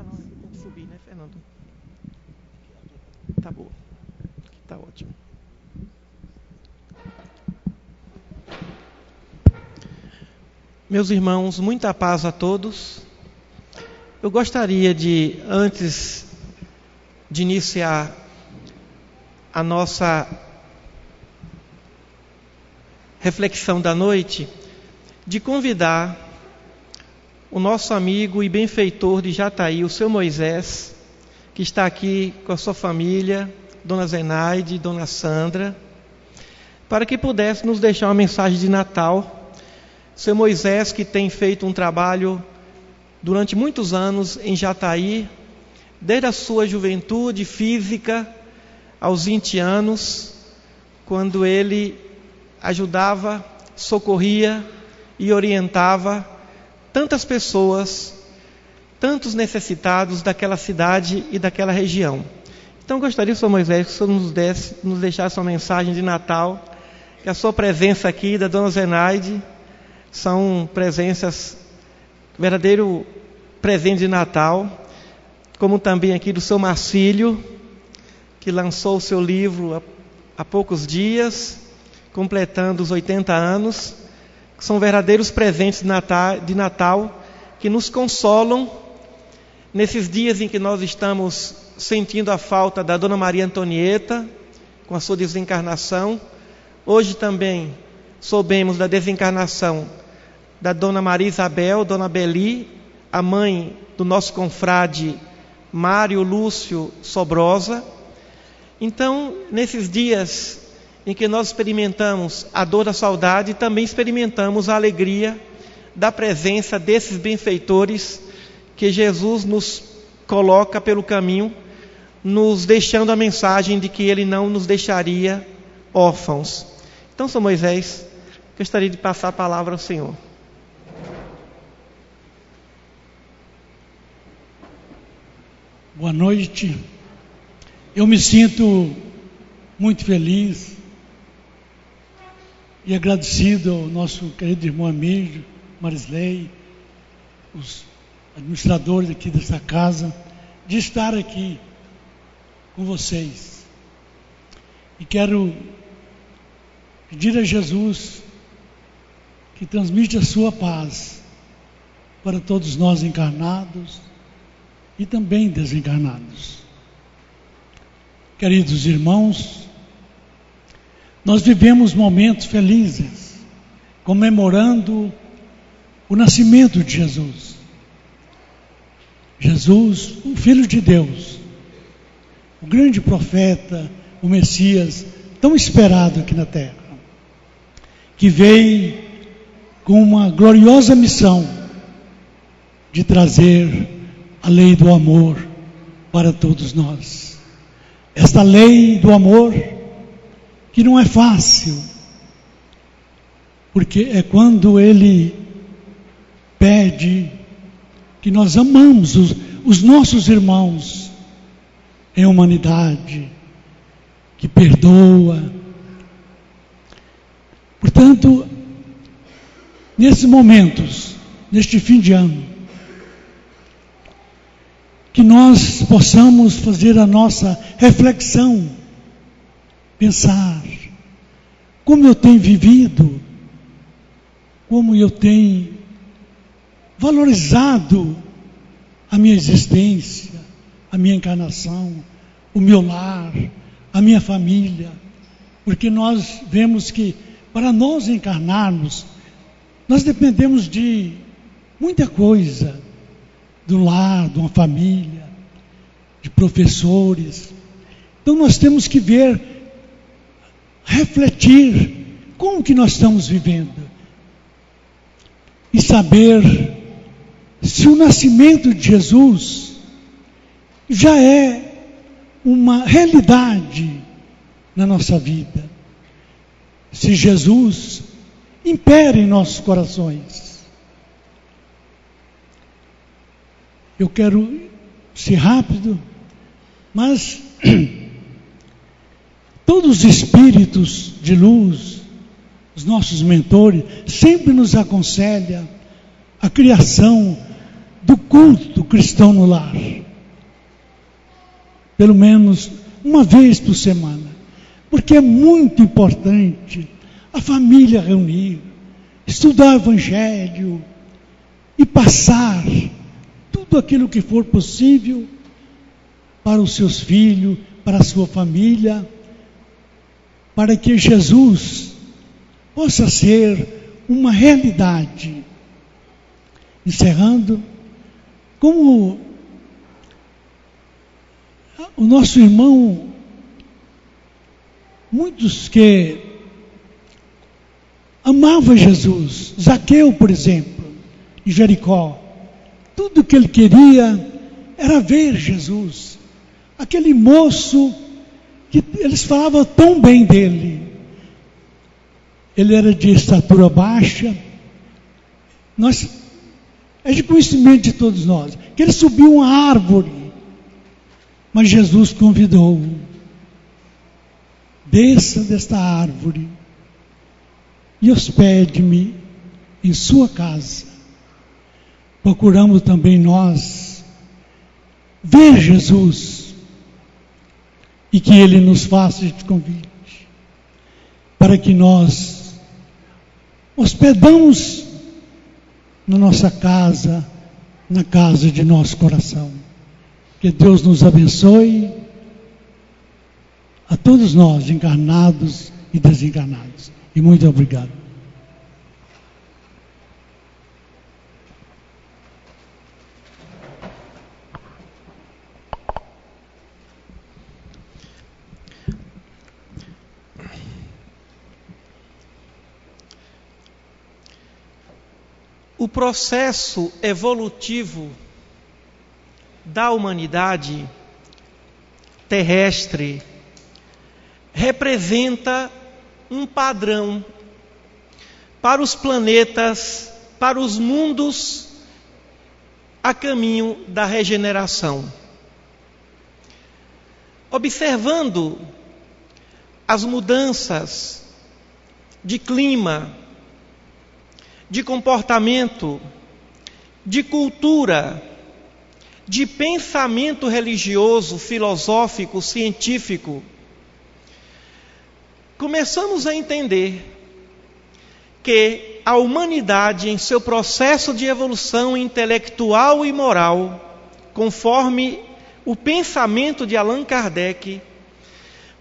não, aqui tem que subir, né, Fernando? Tá boa. Aqui tá ótimo. Meus irmãos, muita paz a todos. Eu gostaria de, antes de iniciar a nossa reflexão da noite, de convidar o nosso amigo e benfeitor de Jataí, o seu Moisés, que está aqui com a sua família, Dona Zenaide, Dona Sandra, para que pudesse nos deixar uma mensagem de Natal. Seu Moisés, que tem feito um trabalho durante muitos anos em Jataí, desde a sua juventude física aos 20 anos, quando ele ajudava, socorria e orientava tantas pessoas, tantos necessitados daquela cidade e daquela região. Então gostaria, Sr. Moisés, que o Senhor nos deixasse uma mensagem de Natal, que a sua presença aqui, da Dona Zenaide, são presenças, verdadeiro presente de Natal, como também aqui do seu Marcílio, que lançou o seu livro há poucos dias, completando os 80 anos, que são verdadeiros presentes de Natal, que nos consolam nesses dias em que nós estamos sentindo a falta da Dona Maria Antonieta, com a sua desencarnação. Hoje também soubemos da desencarnação da Dona Maria Isabel, Dona Beli, a mãe do nosso confrade Mário Lúcio Sobrosa. Então, nesses dias em que nós experimentamos a dor da saudade, também experimentamos a alegria da presença desses benfeitores que Jesus nos coloca pelo caminho, nos deixando a mensagem de que Ele não nos deixaria órfãos. Então, Sr. Moisés, gostaria de passar a palavra ao Senhor. Boa noite. Eu me sinto muito feliz e agradecido ao nosso querido irmão amigo, Marisley, os administradores aqui dessa casa, de estar aqui com vocês. E quero pedir a Jesus que transmite a sua paz para todos nós encarnados e também desencarnados. Queridos irmãos, nós vivemos momentos felizes, comemorando o nascimento de Jesus. Jesus, o Filho de Deus, o grande profeta, o Messias, tão esperado aqui na terra, que veio com uma gloriosa missão de trazer a lei do amor para todos nós. Esta lei do amor, que não é fácil, porque é quando Ele pede que nós amamos os nossos irmãos em humanidade, que perdoa. Portanto, nesses momentos, neste fim de ano, que nós possamos fazer a nossa reflexão, pensar como eu tenho vivido, como eu tenho valorizado a minha existência, a minha encarnação, o meu lar, a minha família, porque nós vemos que para nós encarnarmos, nós dependemos de muita coisa, do lar, de uma família, de professores. Então nós temos que ver, refletir como que nós estamos vivendo e saber se o nascimento de Jesus já é uma realidade na nossa vida, se Jesus impera em nossos corações. Eu quero ser rápido, mas todos os espíritos de luz, os nossos mentores, sempre nos aconselham a criação do culto cristão no lar. Pelo menos uma vez por semana. Porque é muito importante a família reunir, estudar o Evangelho e passar tudo aquilo que for possível para os seus filhos, para a sua família, para que Jesus possa ser uma realidade. Encerrando, como o nosso irmão, muitos que amavam Jesus, Zaqueu, por exemplo, em Jericó, tudo que ele queria era ver Jesus, aquele moço que eles falavam tão bem dele. Ele era de estatura baixa, é de conhecimento de todos nós, que ele subiu uma árvore, mas Jesus convidou: desça desta árvore e hospede-me em sua casa. Procuramos também nós ver Jesus e que Ele nos faça este convite, para que nós hospedamos na nossa casa, na casa de nosso coração. Que Deus nos abençoe, a todos nós, encarnados e desencarnados. E muito obrigado. O processo evolutivo da humanidade terrestre representa um padrão para os planetas, para os mundos a caminho da regeneração. Observando as mudanças de clima, de comportamento, de cultura, de pensamento religioso, filosófico, científico, começamos a entender que a humanidade, em seu processo de evolução intelectual e moral, conforme o pensamento de Allan Kardec,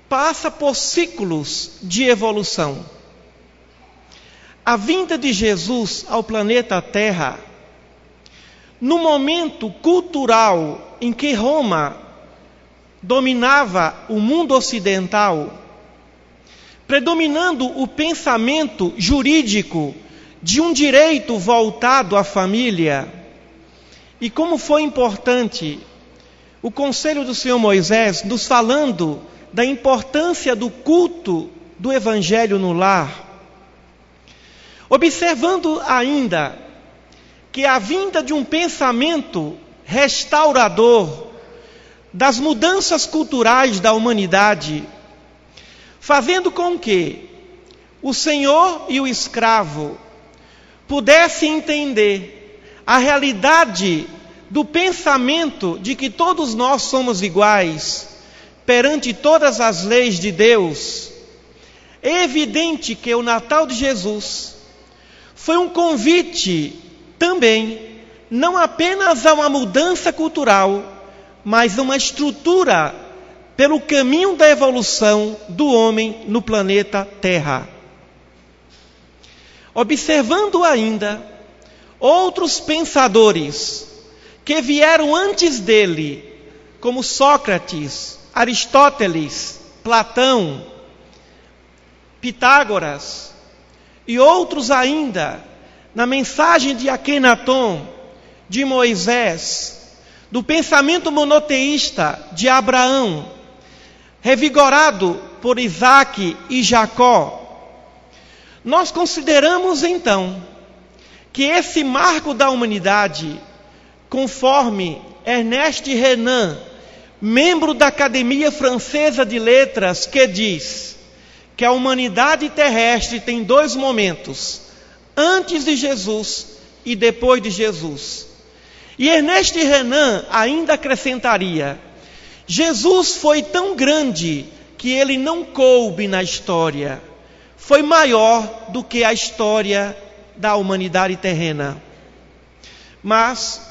passa por ciclos de evolução. A vinda de Jesus ao planeta Terra, no momento cultural em que Roma dominava o mundo ocidental, predominando o pensamento jurídico de um direito voltado à família, e como foi importante o conselho do Senhor Moisés nos falando da importância do culto do Evangelho no lar, observando ainda que a vinda de um pensamento restaurador das mudanças culturais da humanidade, fazendo com que o senhor e o escravo pudessem entender a realidade do pensamento de que todos nós somos iguais perante todas as leis de Deus, é evidente que o Natal de Jesus foi um convite também, não apenas a uma mudança cultural, mas a uma estrutura pelo caminho da evolução do homem no planeta Terra. Observando ainda outros pensadores que vieram antes dele, como Sócrates, Aristóteles, Platão, Pitágoras e outros ainda, na mensagem de Akenaton, de Moisés, do pensamento monoteísta de Abraão, revigorado por Isaac e Jacó, nós consideramos então que esse marco da humanidade, conforme Ernest Renan, membro da Academia Francesa de Letras, que diz que a humanidade terrestre tem dois momentos, antes de Jesus e depois de Jesus. E Ernest Renan ainda acrescentaria: Jesus foi tão grande que ele não coube na história. Foi maior do que a história da humanidade terrena. Mas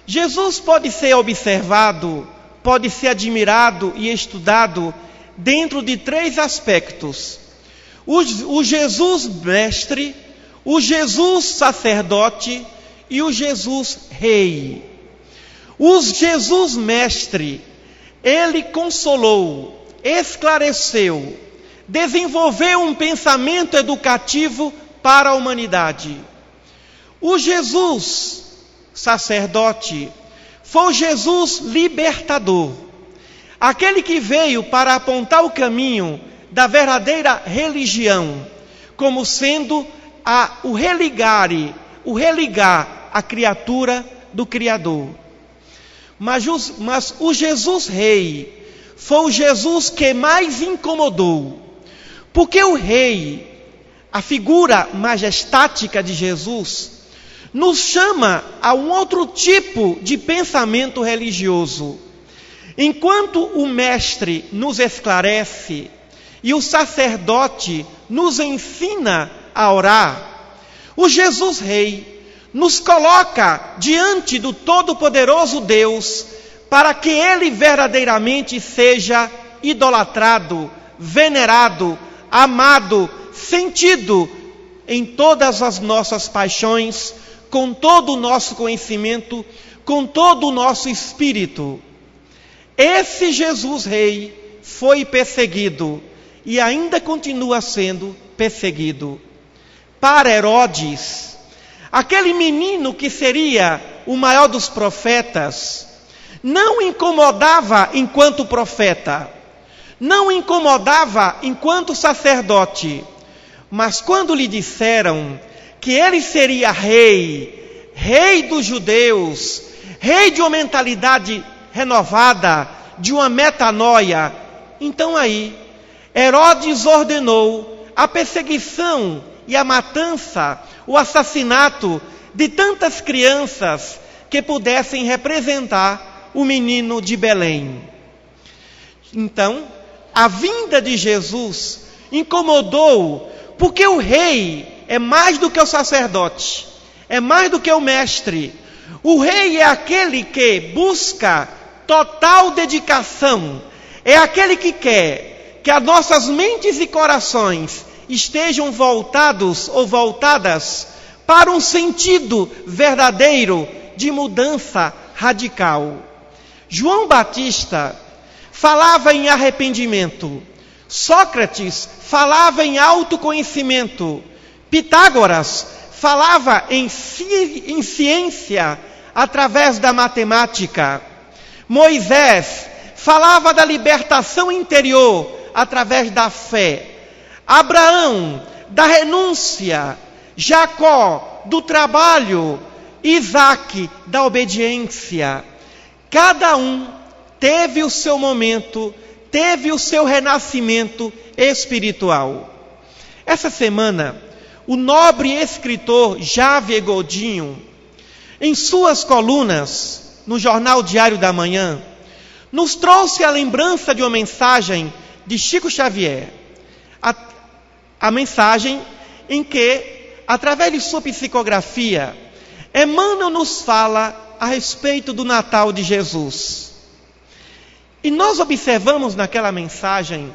Jesus pode ser observado, pode ser admirado e estudado dentro de 3 aspectos: o Jesus mestre, o Jesus sacerdote e o Jesus rei. O Jesus mestre, ele consolou, esclareceu, desenvolveu um pensamento educativo para a humanidade. O Jesus sacerdote foi o Jesus libertador, aquele que veio para apontar o caminho da verdadeira religião, como sendo o religar a criatura do Criador. Mas o Jesus rei foi o Jesus que mais incomodou, porque o rei, a figura majestática de Jesus, nos chama a um outro tipo de pensamento religioso. Enquanto o mestre nos esclarece e o sacerdote nos ensina a orar, o Jesus rei nos coloca diante do Todo-Poderoso Deus para que ele verdadeiramente seja idolatrado, venerado, amado, sentido em todas as nossas paixões, com todo o nosso conhecimento, com todo o nosso espírito. Esse Jesus rei foi perseguido e ainda continua sendo perseguido. Para Herodes, aquele menino que seria o maior dos profetas, não incomodava enquanto profeta, não incomodava enquanto sacerdote, mas quando lhe disseram que ele seria rei dos judeus, rei de uma mentalidade renovada, de uma metanoia, então aí Herodes ordenou a perseguição e a matança, o assassinato de tantas crianças que pudessem representar o menino de Belém. Então, a vinda de Jesus incomodou, porque o rei é mais do que o sacerdote, é mais do que o mestre. O rei é aquele que busca total dedicação, é aquele que quer que as nossas mentes e corações estejam voltados ou voltadas para um sentido verdadeiro de mudança radical. João Batista falava em arrependimento, Sócrates falava em autoconhecimento, Pitágoras falava em ciência através da matemática, Moisés falava da libertação interior através da fé, Abraão da renúncia, Jacó do trabalho, Isaac da obediência. Cada um teve o seu momento, teve o seu renascimento espiritual. Essa semana, o nobre escritor Javier Godinho, em suas colunas no Jornal Diário da Manhã, nos trouxe a lembrança de uma mensagem de Chico Xavier. A mensagem em que, através de sua psicografia, Emmanuel nos fala a respeito do Natal de Jesus. E nós observamos naquela mensagem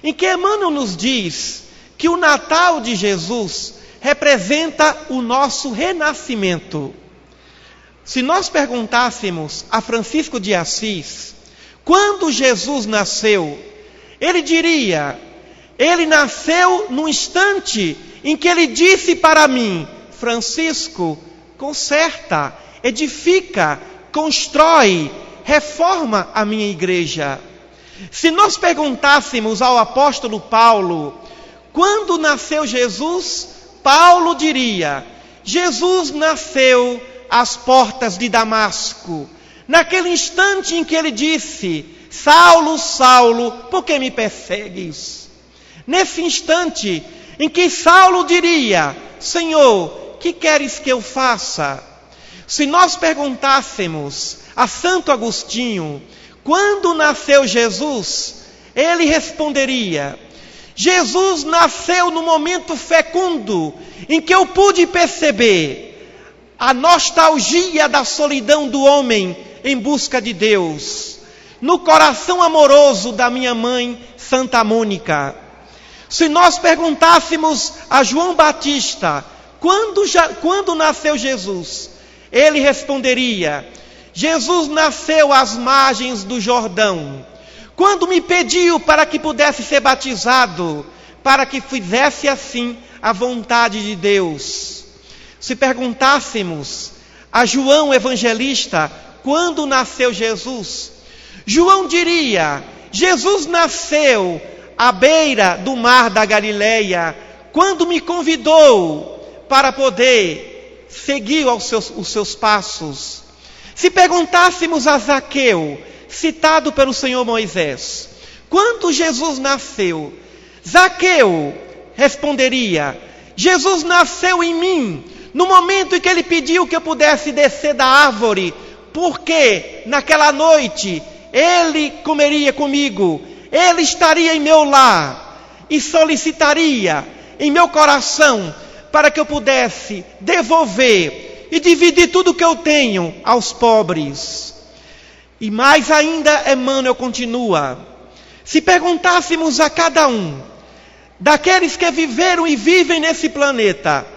em que Emmanuel nos diz que o Natal de Jesus representa o nosso renascimento. Se nós perguntássemos a Francisco de Assis, quando Jesus nasceu, ele diria: ele nasceu no instante em que ele disse para mim, Francisco, conserta, edifica, constrói, reforma a minha igreja. Se nós perguntássemos ao apóstolo Paulo, quando nasceu Jesus, Paulo diria: Jesus nasceu às portas de Damasco, naquele instante em que ele disse: Saulo, Saulo, por que me persegues? Nesse instante em que Saulo diria: Senhor, que queres que eu faça? Se nós perguntássemos a Santo Agostinho, quando nasceu Jesus, ele responderia: Jesus nasceu no momento fecundo em que eu pude perceber a nostalgia da solidão do homem em busca de Deus, no coração amoroso da minha mãe, Santa Mônica. Se nós perguntássemos a João Batista, quando nasceu Jesus, ele responderia: Jesus nasceu às margens do Jordão, quando me pediu para que pudesse ser batizado, para que fizesse assim a vontade de Deus. Se perguntássemos a João Evangelista, quando nasceu Jesus, João diria: Jesus nasceu à beira do mar da Galileia, quando me convidou para poder seguir os seus passos. Se perguntássemos a Zaqueu, citado pelo Senhor Moisés, quando Jesus nasceu, Zaqueu responderia: Jesus nasceu em mim, no momento em que ele pediu que eu pudesse descer da árvore, porque naquela noite ele comeria comigo, ele estaria em meu lar e solicitaria em meu coração para que eu pudesse devolver e dividir tudo que eu tenho aos pobres. E mais ainda, Emmanuel continua: se perguntássemos a cada um daqueles que viveram e vivem nesse planeta,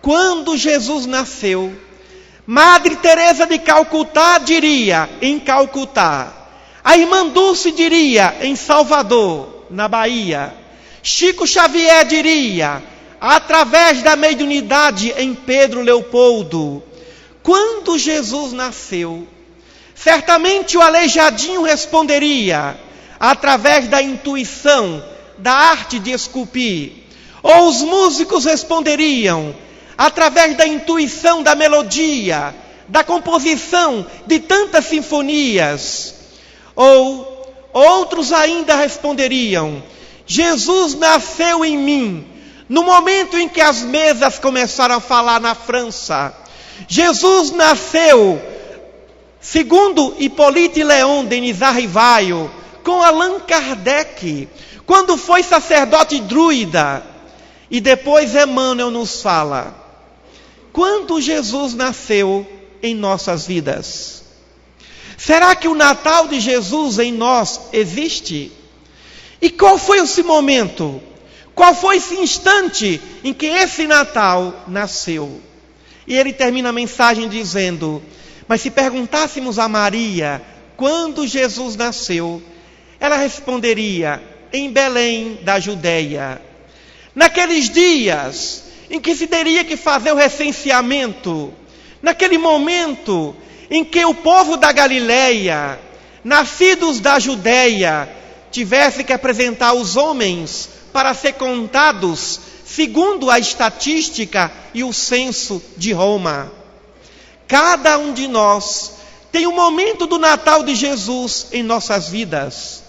quando Jesus nasceu, Madre Teresa de Calcutá diria, em Calcutá. A irmã Dulce diria, em Salvador, na Bahia. Chico Xavier diria, através da mediunidade, em Pedro Leopoldo. Quando Jesus nasceu, certamente o aleijadinho responderia, através da intuição, da arte de esculpir. Ou os músicos responderiam, através da intuição da melodia, da composição de tantas sinfonias. Ou outros ainda responderiam: Jesus nasceu em mim, no momento em que as mesas começaram a falar na França. Jesus nasceu, segundo Hippolyte Léon Denis Arrivaio, com Allan Kardec, quando foi sacerdote druida. E depois Emmanuel nos fala: quando Jesus nasceu em nossas vidas? Será que o Natal de Jesus em nós existe? E qual foi esse momento? Qual foi esse instante em que esse Natal nasceu? E ele termina a mensagem dizendo: mas se perguntássemos a Maria, quando Jesus nasceu, ela responderia: em Belém da Judeia. Naqueles dias em que se teria que fazer o recenseamento, naquele momento em que o povo da Galileia, nascidos da Judeia, tivesse que apresentar os homens para ser contados segundo a estatística e o censo de Roma. Cada um de nós tem um momento do Natal de Jesus em nossas vidas.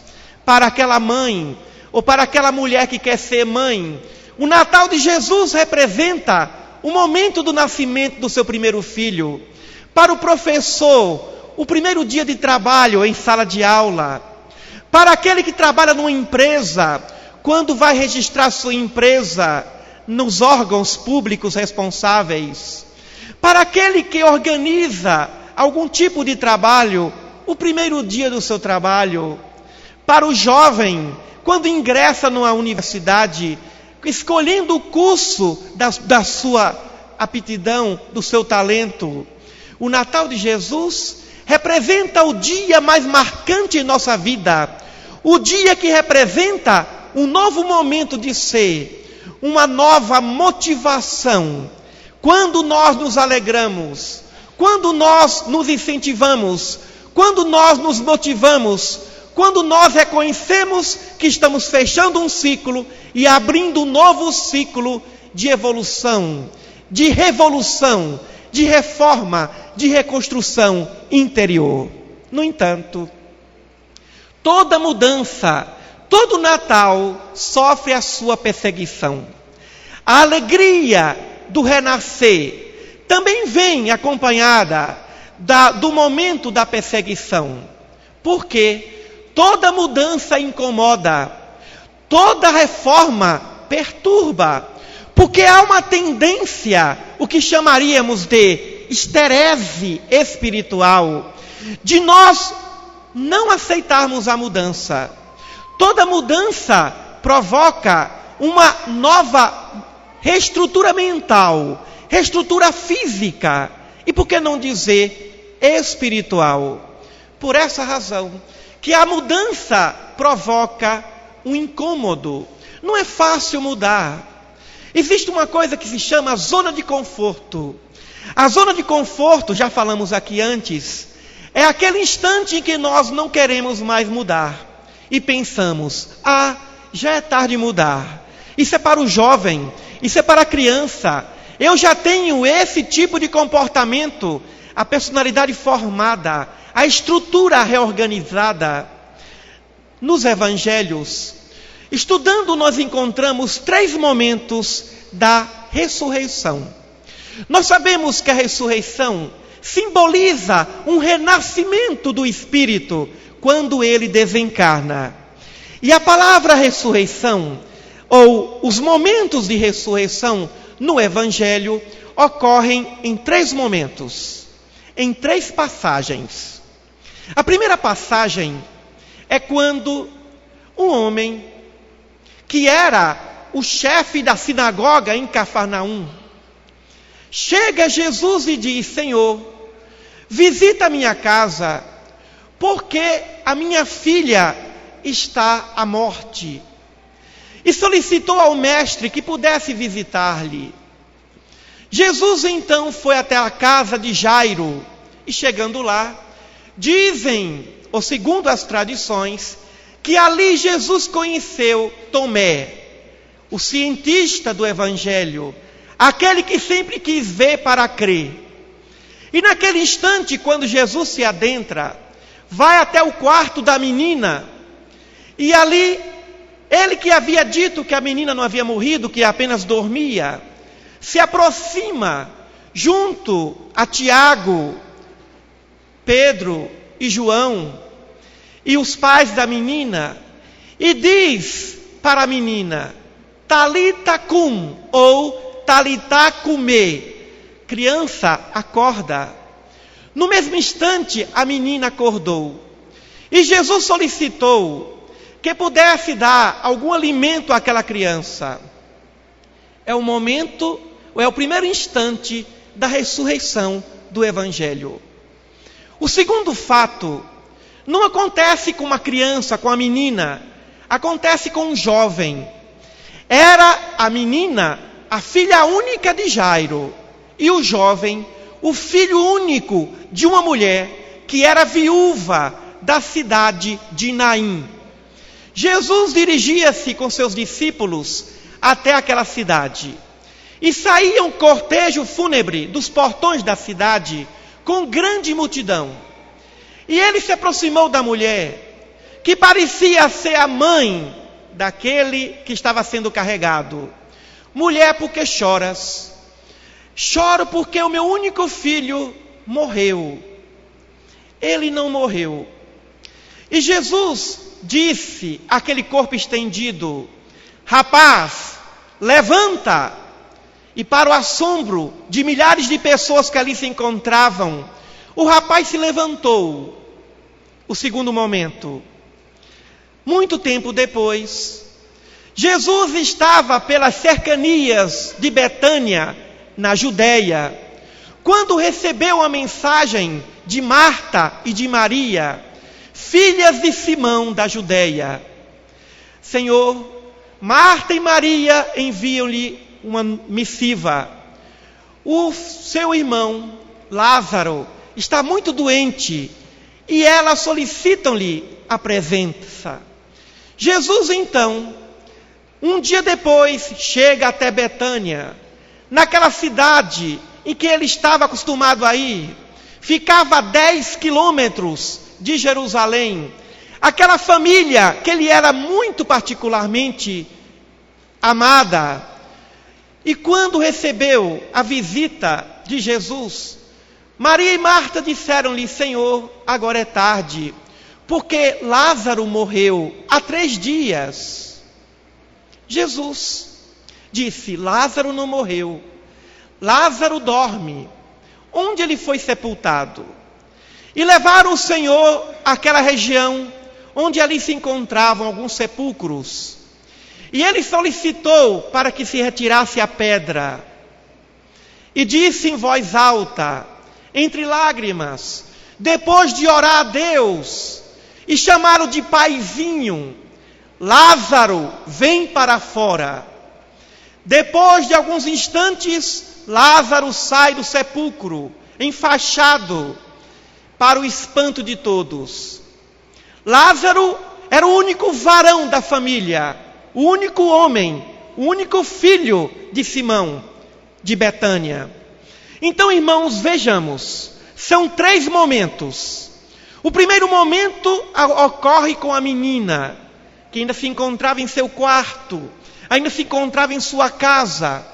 Para aquela mãe, ou para aquela mulher que quer ser mãe, o Natal de Jesus representa o momento do nascimento do seu primeiro filho. Para o professor, o primeiro dia de trabalho em sala de aula. Para aquele que trabalha numa empresa, quando vai registrar sua empresa nos órgãos públicos responsáveis. Para aquele que organiza algum tipo de trabalho, o primeiro dia do seu trabalho. Para o jovem, quando ingressa numa universidade, escolhendo o curso da sua aptidão, do seu talento. O Natal de Jesus representa o dia mais marcante em nossa vida. O dia que representa um novo momento de ser, uma nova motivação. Quando nós nos alegramos, quando nós nos incentivamos, quando nós nos motivamos, quando nós reconhecemos que estamos fechando um ciclo e abrindo um novo ciclo de evolução, de revolução, de reforma, de reconstrução interior. No entanto, toda mudança, todo Natal sofre a sua perseguição. A alegria do renascer também vem acompanhada do momento da perseguição. Porque toda mudança incomoda, toda reforma perturba, porque há uma tendência, o que chamaríamos de esterese espiritual, de nós não aceitarmos a mudança. Toda mudança provoca uma nova reestrutura mental, reestrutura física e, por que não dizer, espiritual. Por essa razão que a mudança provoca um incômodo. Não é fácil mudar. Existe uma coisa que se chama zona de conforto. A zona de conforto, já falamos aqui antes, é aquele instante em que nós não queremos mais mudar e pensamos, já é tarde de mudar. Isso é para o jovem, isso é para a criança. Eu já tenho esse tipo de comportamento, a personalidade formada, a estrutura reorganizada. Nos evangelhos, estudando, nós encontramos 3 momentos da ressurreição. Nós sabemos que a ressurreição simboliza um renascimento do espírito quando ele desencarna. E a palavra ressurreição, ou os momentos de ressurreição no evangelho, ocorrem em 3 momentos, em 3 passagens. A primeira passagem é quando um homem que era o chefe da sinagoga em Cafarnaum chega a Jesus e diz: Senhor, visita a minha casa, porque a minha filha está à morte. E solicitou ao mestre que pudesse visitar-lhe. Jesus então foi até a casa de Jairo, e chegando lá, dizem, ou segundo as tradições, que ali Jesus conheceu Tomé, o cientista do evangelho, aquele que sempre quis ver para crer. E naquele instante, quando Jesus se adentra, vai até o quarto da menina, e ali, ele que havia dito que a menina não havia morrido, que apenas dormia, se aproxima junto a Tiago, Pedro e João, e os pais da menina, e diz para a menina: Talita cum, ou Talitá cume, criança, acorda. No mesmo instante, a menina acordou. E Jesus solicitou que pudesse dar algum alimento àquela criança. É o momento, ou é o primeiro instante da ressurreição do Evangelho. O segundo fato não acontece com uma criança, com a menina, acontece com um jovem. Era a menina a filha única de Jairo, e o jovem, o filho único de uma mulher que era viúva da cidade de Naim. Jesus dirigia-se com seus discípulos até aquela cidade. E saía um cortejo fúnebre dos portões da cidade com grande multidão. E ele se aproximou da mulher, que parecia ser a mãe daquele que estava sendo carregado. Mulher, por que choras? Choro porque o meu único filho morreu. Ele não morreu. E Jesus disse àquele corpo estendido: rapaz, levanta. E para o assombro de milhares de pessoas que ali se encontravam, o rapaz se levantou. O segundo momento. Muito tempo depois, Jesus estava pelas cercanias de Betânia, na Judéia, quando recebeu a mensagem de Marta e de Maria, filhas de Simão da Judéia. Senhor, Marta e Maria enviam-lhe uma missiva. O seu irmão, Lázaro, está muito doente e elas solicitam-lhe a presença. Jesus, então, um dia depois, chega até Betânia, naquela cidade em que ele estava acostumado a ir, ficava a 10 quilômetros de Jerusalém, aquela família que ele era muito particularmente amada. E quando recebeu a visita de Jesus, Maria e Marta disseram-lhe: Senhor, agora é tarde, porque Lázaro morreu há 3 dias. Jesus disse: Lázaro não morreu, Lázaro dorme. Onde ele foi sepultado? E levaram o Senhor àquela região onde ali se encontravam alguns sepulcros. E ele solicitou para que se retirasse a pedra. E disse em voz alta, entre lágrimas, depois de orar a Deus e chamá-lo de paizinho: Lázaro, vem para fora. Depois de alguns instantes, Lázaro sai do sepulcro, enfaixado, para o espanto de todos. Lázaro era o único varão da família, o único homem, o único filho de Simão, de Betânia. Então, irmãos, vejamos, são 3 momentos. O primeiro momento ocorre com a menina, que ainda se encontrava em seu quarto, ainda se encontrava em sua casa.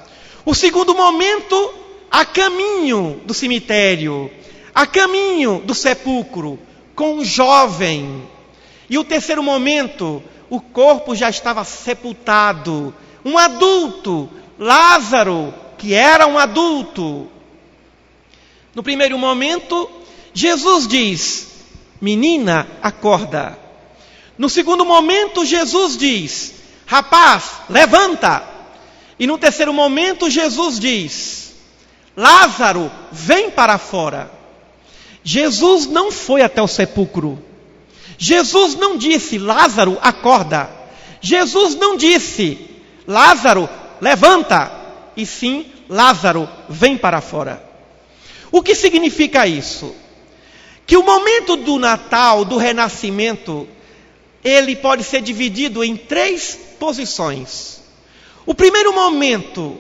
O segundo momento, a caminho do cemitério, a caminho do sepulcro, com um jovem. E o terceiro momento, o corpo já estava sepultado, um adulto, Lázaro, que era um adulto. No primeiro momento, Jesus diz: menina, acorda. No segundo momento, Jesus diz: rapaz, levanta. E no terceiro momento, Jesus diz: Lázaro, vem para fora. Jesus não foi até o sepulcro. Jesus não disse: Lázaro, acorda. Jesus não disse: Lázaro, levanta. E sim: Lázaro, vem para fora. O que significa isso? Que o momento do Natal, do renascimento, ele pode ser dividido em 3 posições. O primeiro momento,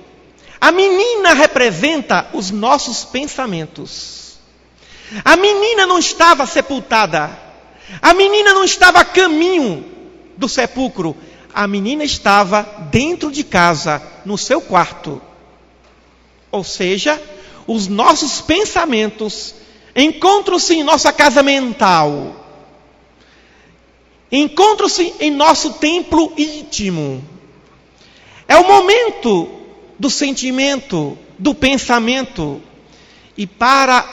a menina representa os nossos pensamentos. A menina não estava sepultada. A menina não estava a caminho do sepulcro. A menina estava dentro de casa, no seu quarto. Ou seja, os nossos pensamentos encontram-se em nossa casa mental. Encontram-se em nosso templo íntimo. É o momento do sentimento, do pensamento. E para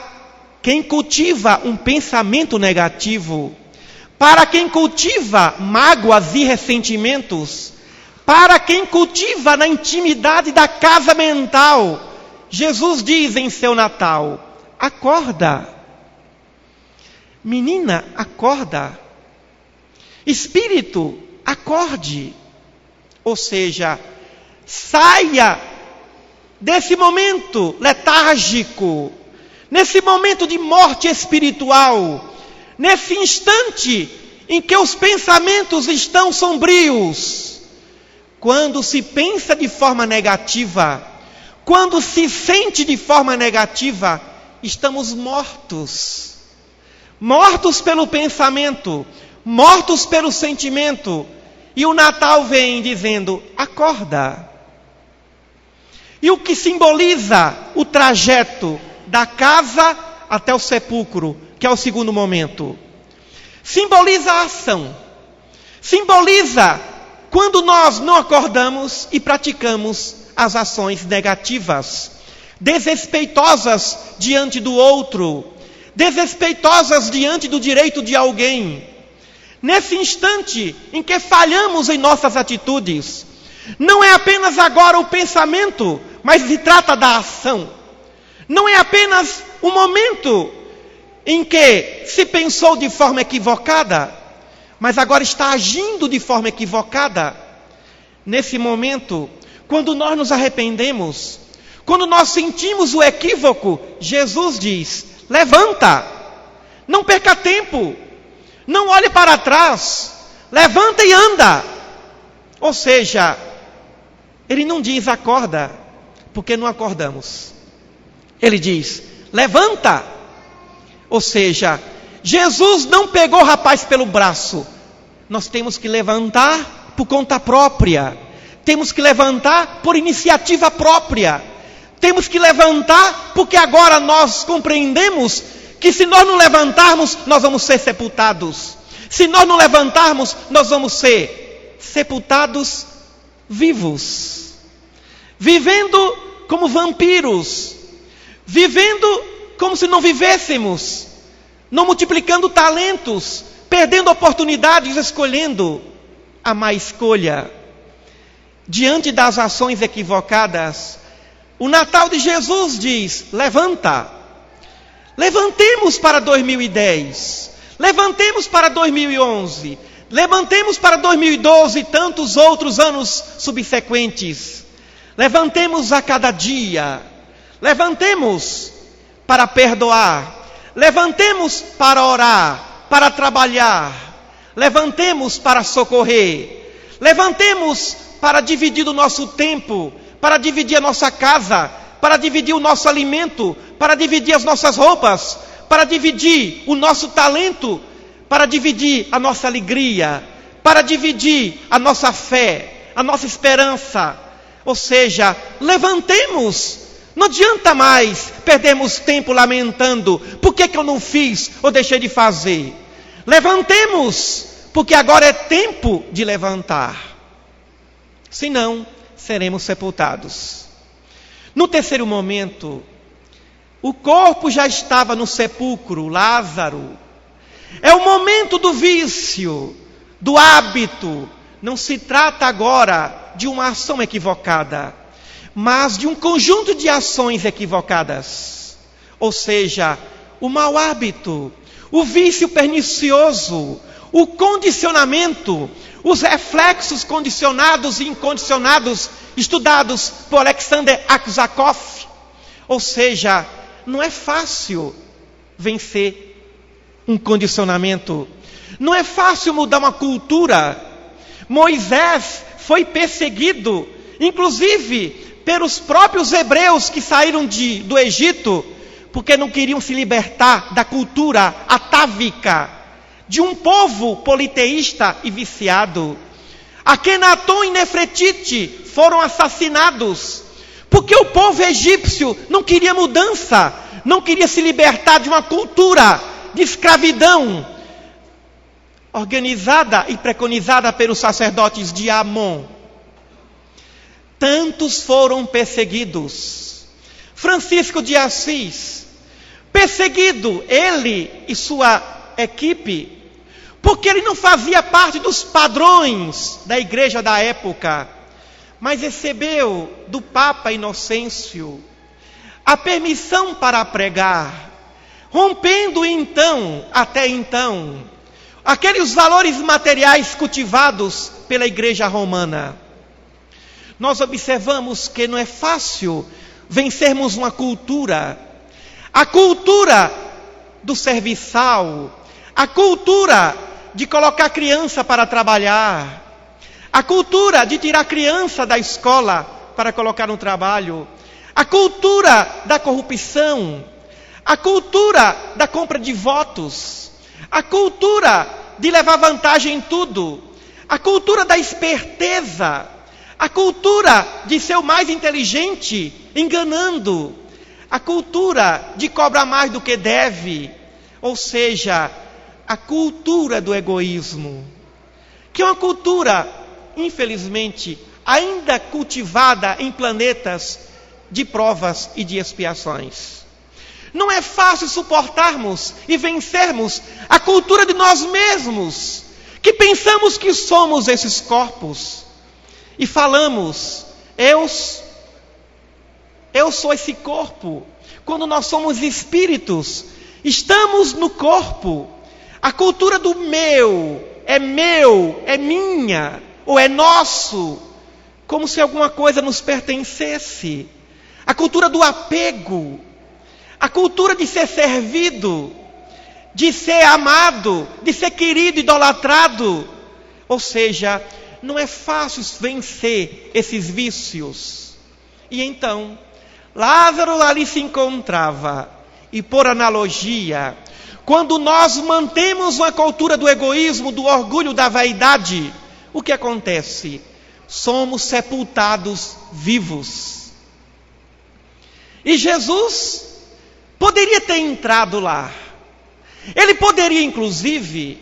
quem cultiva um pensamento negativo, para quem cultiva mágoas e ressentimentos, para quem cultiva na intimidade da casa mental, Jesus diz em seu Natal: acorda. Menina, acorda. Espírito, acorde. Ou seja, saia desse momento letárgico, nesse momento de morte espiritual, nesse instante em que os pensamentos estão sombrios. Quando se pensa de forma negativa, quando se sente de forma negativa, estamos mortos. Mortos pelo pensamento, mortos pelo sentimento. E o Natal vem dizendo: acorda. E o que simboliza o trajeto da casa até o sepulcro, que é o segundo momento? Simboliza a ação. Simboliza quando nós não acordamos e praticamos as ações negativas, desrespeitosas diante do outro, desrespeitosas diante do direito de alguém. Nesse instante em que falhamos em nossas atitudes, não é apenas agora o pensamento, mas se trata da ação. Não é apenas o momento em que se pensou de forma equivocada, mas agora está agindo de forma equivocada. Nesse momento, quando nós nos arrependemos, quando nós sentimos o equívoco, Jesus diz: levanta, não perca tempo, não olhe para trás, levanta e anda. Ou seja, ele não diz acorda, porque não acordamos. Ele diz: levanta. Ou seja, Jesus não pegou o rapaz pelo braço. Nós temos que levantar por conta própria. Temos que levantar por iniciativa própria. Temos que levantar, porque agora nós compreendemos que se nós não levantarmos, nós vamos ser sepultados. Se nós não levantarmos, nós vamos ser sepultados vivos. Vivendo como vampiros. Vivendo como se não vivêssemos. Não multiplicando talentos. Perdendo oportunidades, escolhendo a má escolha. Diante das ações equivocadas, o Natal de Jesus diz: levanta. Levantemos para 2010. Levantemos para 2011. Levantemos para 2012 e tantos outros anos subsequentes. Levantemos a cada dia. Levantemos para perdoar. Levantemos para orar, para trabalhar. Levantemos para socorrer. Levantemos para dividir o nosso tempo, para dividir a nossa casa, para dividir o nosso alimento, para dividir as nossas roupas, para dividir o nosso talento, para dividir a nossa alegria, para dividir a nossa fé, a nossa esperança. Ou seja, levantemos. Não adianta mais perdermos tempo lamentando: por que eu não fiz ou deixei de fazer? Levantemos, porque agora é tempo de levantar. Senão, seremos sepultados. No terceiro momento, o corpo já estava no sepulcro, Lázaro. É o momento do vício, do hábito. Não se trata agora de uma ação equivocada, mas de um conjunto de ações equivocadas. Ou seja, o mau hábito, o vício pernicioso, o condicionamento, os reflexos condicionados e incondicionados, estudados por Alexander Aksakov. Ou seja, não é fácil vencer um condicionamento. Não é fácil mudar uma cultura. Moisés foi perseguido, inclusive pelos próprios hebreus que saíram do Egito, porque não queriam se libertar da cultura atávica de um povo politeísta e viciado. Akenaton e Nefretite foram assassinados, porque o povo egípcio não queria mudança, não queria se libertar de uma cultura de escravidão, organizada e preconizada pelos sacerdotes de Amon. Tantos foram perseguidos. Francisco de Assis, perseguido, ele e sua equipe, porque ele não fazia parte dos padrões da igreja da época, mas recebeu do Papa Inocêncio a permissão para pregar, rompendo até então, aqueles valores materiais cultivados pela igreja romana. Nós observamos que não é fácil vencermos uma cultura, a cultura do serviçal, a cultura de colocar a criança para trabalhar, a cultura de tirar a criança da escola para colocar no trabalho, a cultura da corrupção, a cultura da compra de votos, a cultura de levar vantagem em tudo, a cultura da esperteza, a cultura de ser o mais inteligente, enganando, a cultura de cobrar mais do que deve, ou seja, a cultura do egoísmo, que é uma cultura, infelizmente, ainda cultivada em planetas de provas e de expiações. Não é fácil suportarmos e vencermos a cultura de nós mesmos, que pensamos que somos esses corpos, e falamos: eu sou esse corpo, quando nós somos espíritos, estamos no corpo. A cultura do meu, é minha, ou é nosso, como se alguma coisa nos pertencesse. A cultura do apego, a cultura de ser servido, de ser amado, de ser querido, idolatrado. Ou seja, não é fácil vencer esses vícios. E então, Lázaro ali se encontrava. E por analogia, quando nós mantemos uma cultura do egoísmo, do orgulho, da vaidade, o que acontece? Somos sepultados vivos. E Jesus poderia ter entrado lá. Ele poderia, inclusive,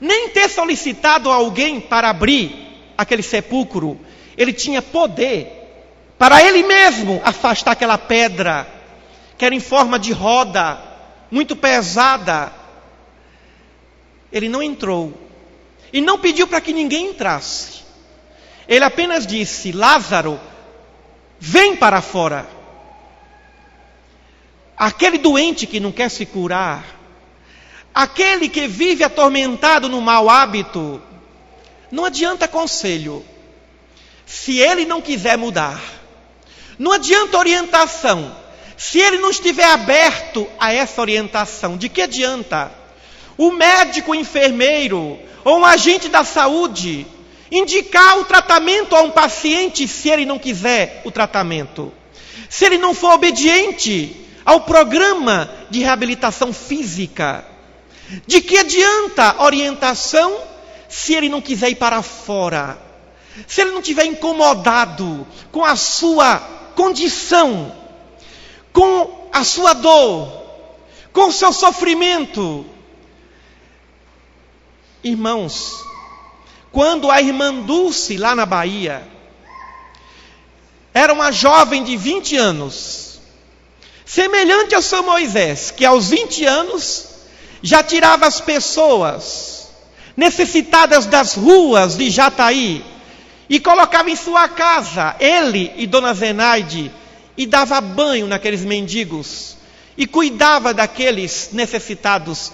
nem ter solicitado alguém para abrir aquele sepulcro. Ele tinha poder para ele mesmo afastar aquela pedra, que era em forma de roda, muito pesada. Ele não entrou. E não pediu para que ninguém entrasse. Ele apenas disse: Lázaro, vem para fora. Aquele doente que não quer se curar, aquele que vive atormentado no mau hábito, não adianta conselho, se ele não quiser mudar. Não adianta orientação, se ele não estiver aberto a essa orientação. De que adianta o médico, o enfermeiro ou um agente da saúde indicar o tratamento a um paciente se ele não quiser o tratamento? Se ele não for obediente ao programa de reabilitação física? De que adianta orientação se ele não quiser ir para fora? Se ele não estiver incomodado com a sua condição, com a sua dor, com o seu sofrimento? Irmãos, quando a irmã Dulce, lá na Bahia, era uma jovem de 20 anos, semelhante ao seu Moisés, que aos 20 anos já tirava as pessoas necessitadas das ruas de Jataí e colocava em sua casa, ele e Dona Zenaide, e dava banho naqueles mendigos e cuidava daqueles necessitados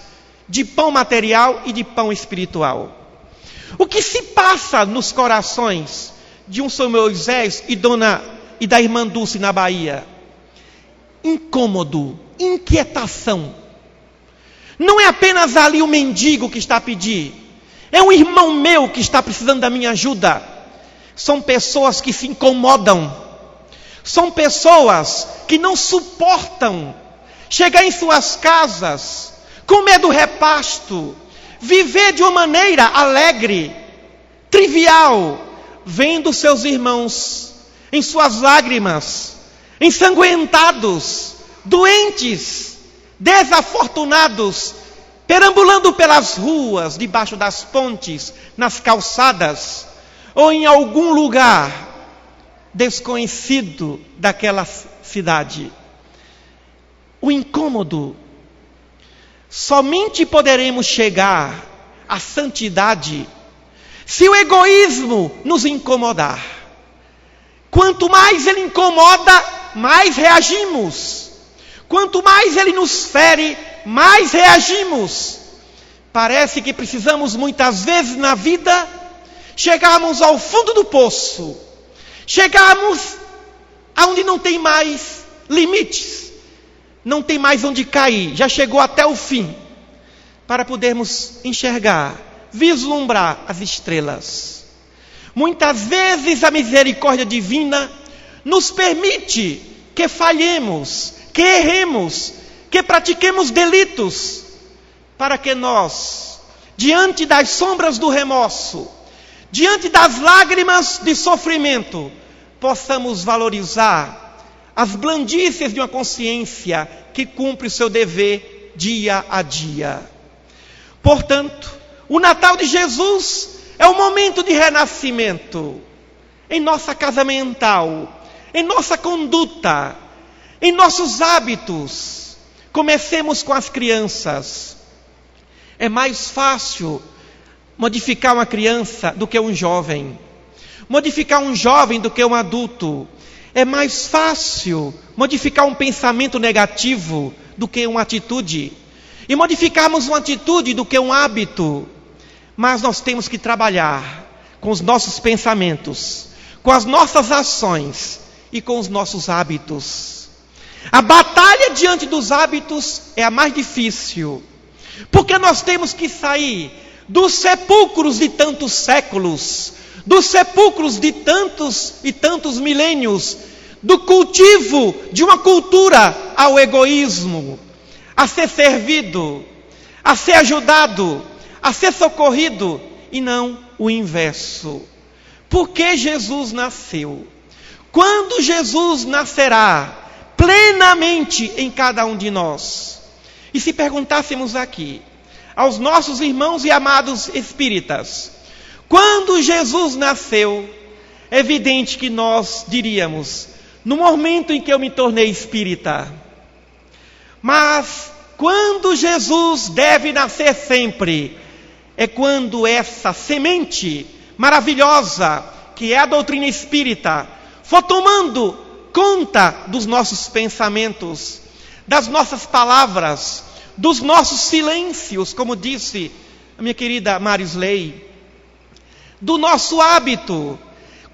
de pão material e de pão espiritual. O que se passa nos corações de um São Moisés e da irmã Dulce na Bahia? Incômodo, inquietação. Não é apenas ali o mendigo que está a pedir, é um irmão meu que está precisando da minha ajuda. São pessoas que se incomodam, são pessoas que não suportam chegar em suas casas, comer do repasto, viver de uma maneira alegre, trivial, vendo seus irmãos em suas lágrimas, ensanguentados, doentes, desafortunados, perambulando pelas ruas, debaixo das pontes, nas calçadas, ou em algum lugar desconhecido daquela cidade. O incômodo. Somente poderemos chegar à santidade se o egoísmo nos incomodar. Quanto mais ele incomoda, mais reagimos. Quanto mais ele nos fere, mais reagimos. Parece que precisamos muitas vezes na vida chegarmos ao fundo do poço, chegarmos aonde não tem mais limites, não tem mais onde cair, já chegou até o fim, para podermos enxergar, vislumbrar as estrelas. Muitas vezes a misericórdia divina nos permite que falhemos, que erremos, que pratiquemos delitos, para que nós, diante das sombras do remorso, diante das lágrimas de sofrimento, possamos valorizar as blandícias de uma consciência que cumpre o seu dever dia a dia. Portanto, o Natal de Jesus é um momento de renascimento em nossa casa mental, em nossa conduta, em nossos hábitos. Comecemos com as crianças. É mais fácil modificar uma criança do que um jovem. Modificar um jovem do que um adulto. É mais fácil modificar um pensamento negativo do que uma atitude. E modificarmos uma atitude do que um hábito. Mas nós temos que trabalhar com os nossos pensamentos, com as nossas ações e com os nossos hábitos. A batalha diante dos hábitos é a mais difícil, porque nós temos que sair dos sepulcros de tantos séculos, dos sepulcros de tantos e tantos milênios, do cultivo de uma cultura ao egoísmo, a ser servido, a ser ajudado, a ser socorrido, e não o inverso. Por que Jesus nasceu? Quando Jesus nascerá, plenamente em cada um de nós. E se perguntássemos aqui, aos nossos irmãos e amados espíritas, quando Jesus nasceu, é evidente que nós diríamos, no momento em que eu me tornei espírita. Mas quando Jesus deve nascer sempre, é quando essa semente maravilhosa, que é a doutrina espírita, for tomando conta dos nossos pensamentos, das nossas palavras, dos nossos silêncios, como disse a minha querida Marisley, do nosso hábito.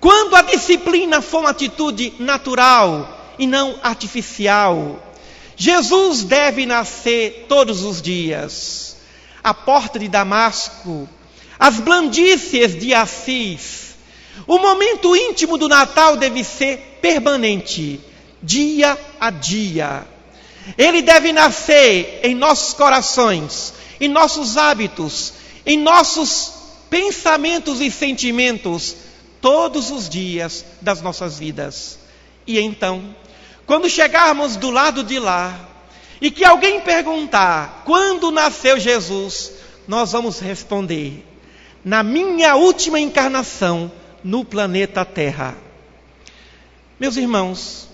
Quando a disciplina for uma atitude natural e não artificial, Jesus deve nascer todos os dias. A porta de Damasco, as blandícias de Assis, o momento íntimo do Natal deve ser permanente, dia a dia. Ele deve nascer em nossos corações, em nossos hábitos, em nossos pensamentos e sentimentos, todos os dias das nossas vidas. E então, quando chegarmos do lado de lá, e que alguém perguntar, quando nasceu Jesus? Nós vamos responder, na minha última encarnação, no planeta Terra. Meus irmãos,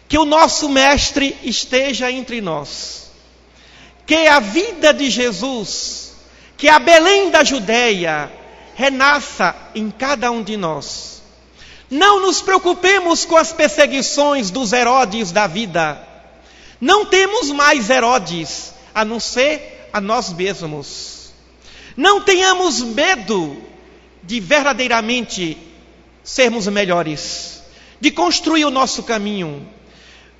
que o nosso Mestre esteja entre nós, que a vida de Jesus, que a Belém da Judéia, renasça em cada um de nós. Não nos preocupemos com as perseguições dos Herodes da vida. Não temos mais Herodes, a não ser a nós mesmos. Não tenhamos medo de verdadeiramente sermos melhores, de construir o nosso caminho.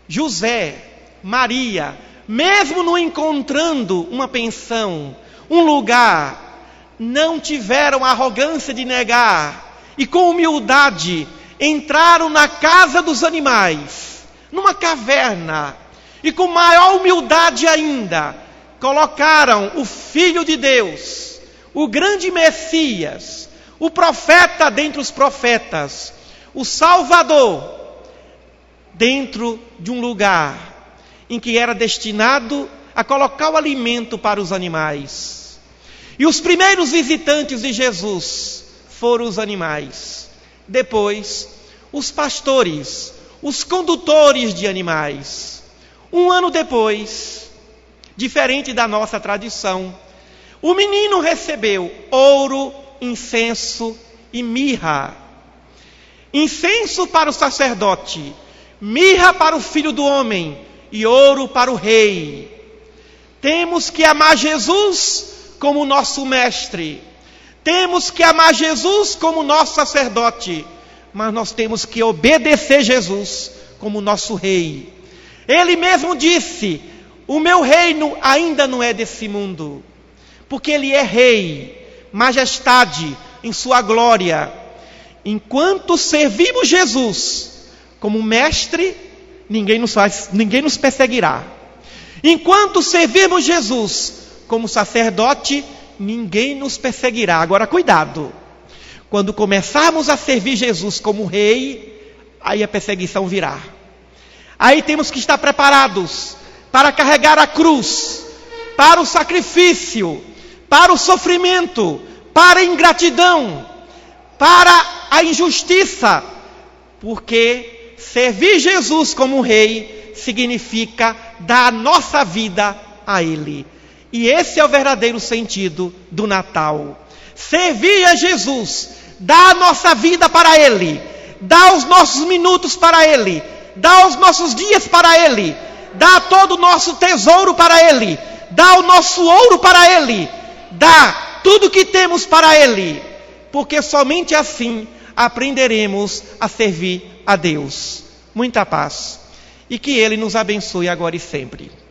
José, Maria, mesmo não encontrando uma pensão, um lugar, não tiveram a arrogância de negar e com humildade entraram na casa dos animais, numa caverna, e com maior humildade ainda, colocaram o Filho de Deus, o grande Messias, o profeta dentre os profetas, o Salvador, dentro de um lugar em que era destinado a colocar o alimento para os animais. E os primeiros visitantes de Jesus foram os animais. Depois, os pastores, os condutores de animais. Um ano depois, diferente da nossa tradição, o menino recebeu ouro, incenso e mirra. Incenso para o sacerdote, mirra para o filho do homem e ouro para o rei. Temos que amar Jesus como nosso mestre. Temos que amar Jesus como nosso sacerdote. Mas nós temos que obedecer Jesus como nosso rei. Ele mesmo disse, o meu reino ainda não é desse mundo. Porque ele é rei, majestade em sua glória. Enquanto servimos Jesus como mestre, ninguém nos perseguirá. Enquanto servirmos Jesus como sacerdote, ninguém nos perseguirá. Agora, cuidado. Quando começarmos a servir Jesus como rei, aí a perseguição virá. Aí temos que estar preparados para carregar a cruz, para o sacrifício, para o sofrimento, para a ingratidão, para a injustiça, porque servir Jesus como rei significa dar a nossa vida a Ele. E esse é o verdadeiro sentido do Natal. Servir a Jesus, dar a nossa vida para Ele, dar os nossos minutos para Ele, dar os nossos dias para Ele, dar todo o nosso tesouro para Ele, dar o nosso ouro para Ele, dar tudo que temos para Ele, porque somente assim aprenderemos a servir a Deus. Muita paz e que Ele nos abençoe agora e sempre.